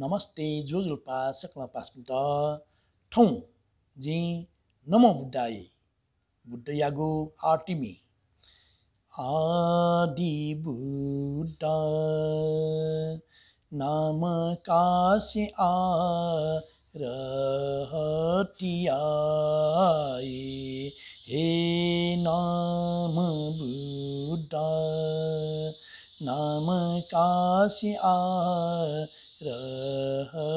नमस्ते जोजुल्पा सकला पासपिन्ट ठौँ जी नमो बुद्धाय बुद्धयागो आर्टिमी आदि बुद्ध नाम कासे आ रहतियाए हे नाम बुद्ध नाम कासे आ रहतियाए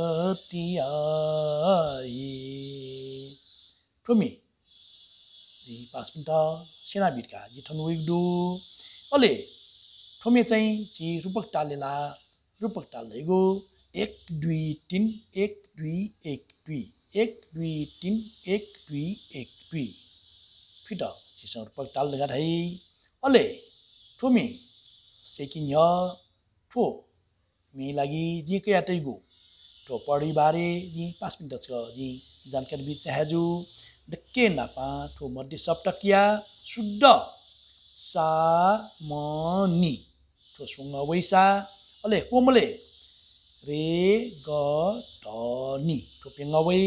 Kumi di paspinta सेनाबिरका जी ठनुइगदु अले ठोमे चाहिँ जी रूपक टालेला रूपक टालेगो 1 2 3 1 2 1 2 1 2 3 1 2 1 2 फिटा जी रूपक टाल लगा है अले ठोमे सेकिन य ठो मे लागि जी के आटैगु ठो पढी बारे जी पास्पिन्टा छ जी जानकारी बि चाहेजु डक्के नापा ठो मध्ये सप्तकिया शुद्ध सा मनि ठो सुंग वैसा अले कोमले रे ग ध नि ठो पेंगवै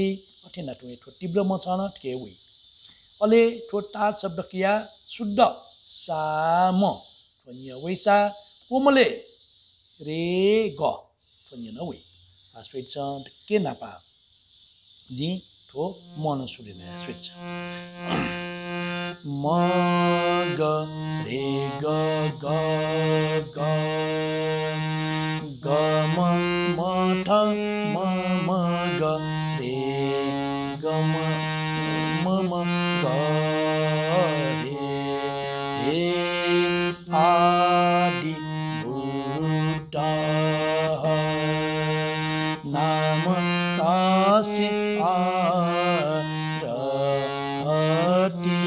अठेना ठो तीव्र म छन ठेउई अले ठो तार शब्दकिया शुद्ध सा म ठो नि वैसा कोमले रे ग ठो नि नवै स्वेट छ डक्के नापा जी ठो मन सुरिने स्वेट छ म ग रे ग ग ग ग म ठ म ग रे ग म ग रे हे आदि बुद्ध नाम कासे आ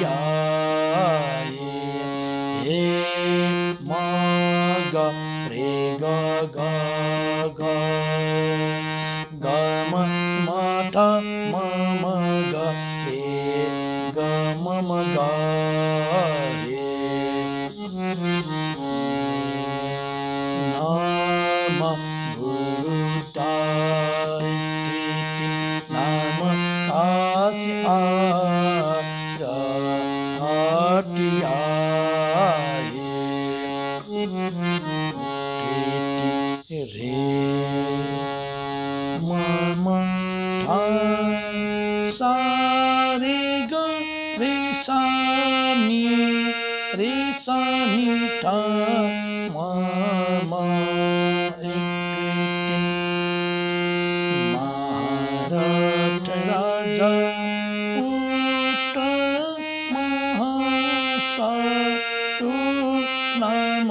रहतियाए हे म ग रे ग ग ग ग म ठ म ग रे ग म ग रे नाम बुद्धाय नाम कासे आ रहतियाए रे म ठ सा रे ग रे सा नि ठ म महारथ राजा पुट महासाटु नाम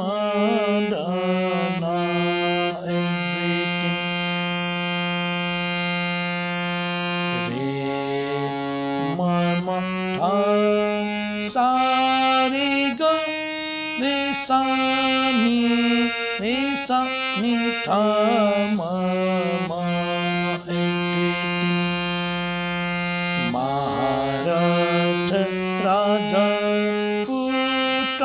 दना रे म ठ सा रे ग रे सा नि ठ म महारथ राजा पुट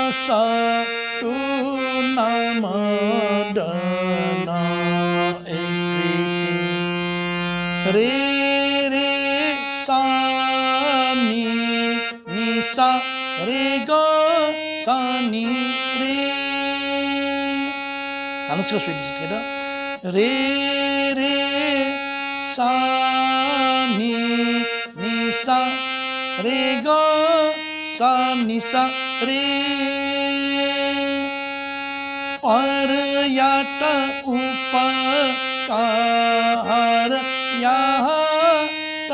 महासाटु नाम दना रे रे सा नि सा रे ग सा नि रे अनुष्का स्वीट केटा रे रे सा नि सा रे ग सा नि सा रे पर याट उपकार या त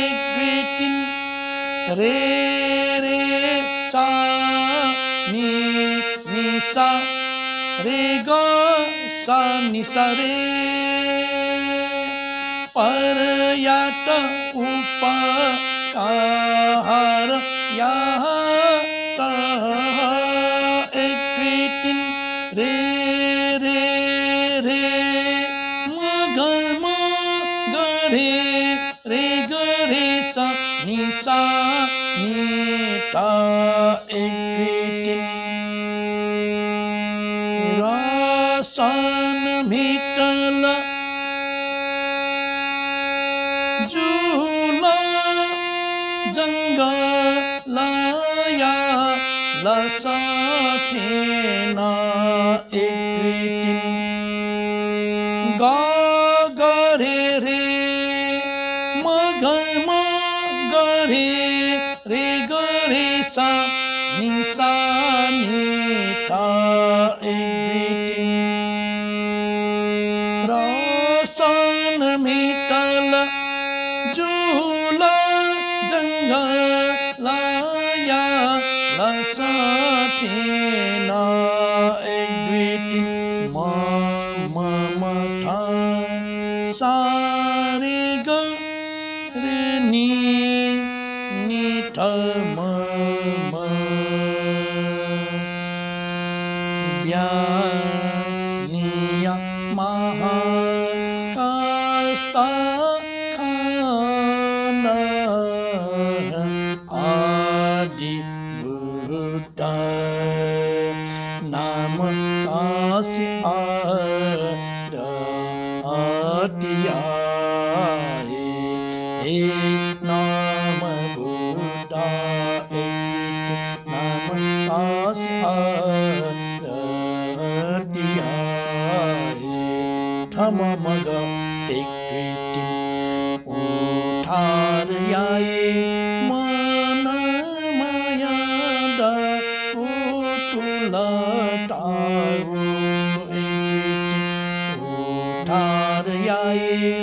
एक तीन रे रे सा नि सा रे ग सा नि सा रे पर याट उपकार या त एक तीन रे रे रे म ग रे ग रे सा नि ठ एक तीन सान मिटल जुला जंगलाया लसाटेना एकटिन गरे रे गरे रे गरे सा निसा निता एकटिन रसन मिटल जुला जंगलाया लसाटेना एकटिन मथा सारे ग रे नि थ म ब्यानिया महाकास्ता खाना आदि बुद्धा नाम कासी आदिया हे नाम बुद्धा नाम कासी आदिया थम मग एक उठार याये मन माया दा कुलताऊ उठार याये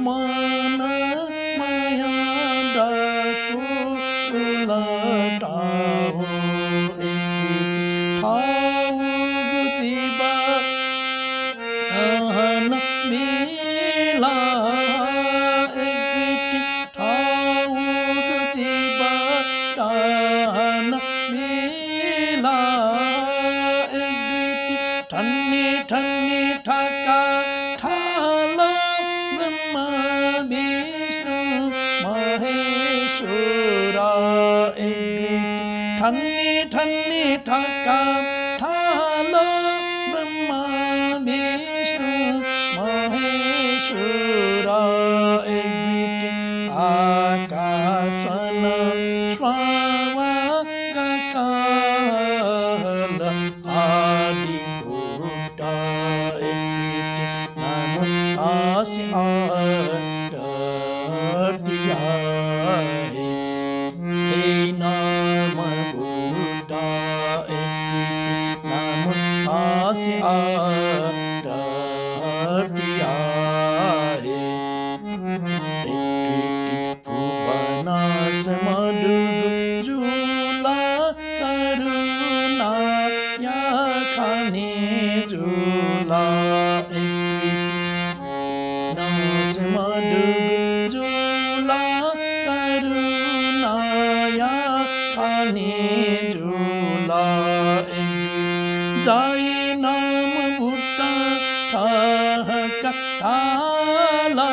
मन माया दा कुलताऊ थाऊ गुजीबा अहन मिला ठन्नी ठका ठाला ब्रह्मा विष्णु महेश्वरा ठन्नी ठका ठाला ब्रह्मा विष्णु महेश्वरा आकाशन स्वावा गकाल आदि नाम कासी आदिया हे नाम बुद्धा नाम कासी आदिया भुवनास मधुग जुला करुणा या खाने जुला नास मधुग जुला करुणा या खाने जुला जाय नाम बुद्धा ठाला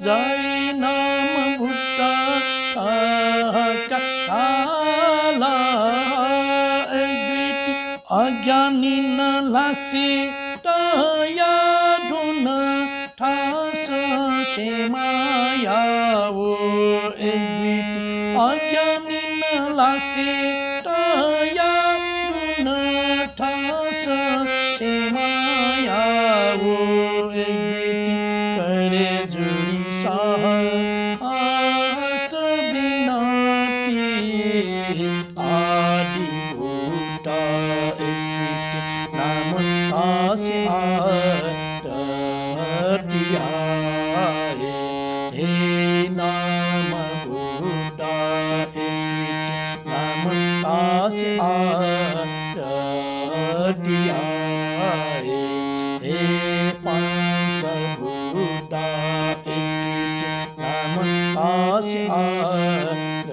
जाय नाम बुद्धा ठाला अज्ञानी न लासी तया ढुन ठास छे माया वो अज्ञानी न लासी तया ढुन ठास छे माया वो करे जुड़ी साह आस बिनाती आदि बुद्धा नाम कासी आदिया हे नाम बुद्धा नाम कासी आदिया हे पंच बुद्धा नाम कासी आदिया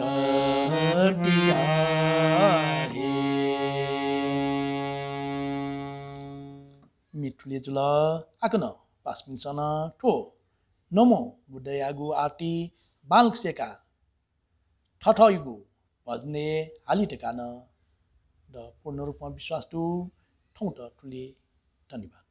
मिठुले जुला आकन पास्मिन सना ठो नमो बुद्धयागु आटी बालकसेका ठठयुगु भजने हाली टेकान द पूर्ण रूपमा विश्वास टु 通的处理这里吧。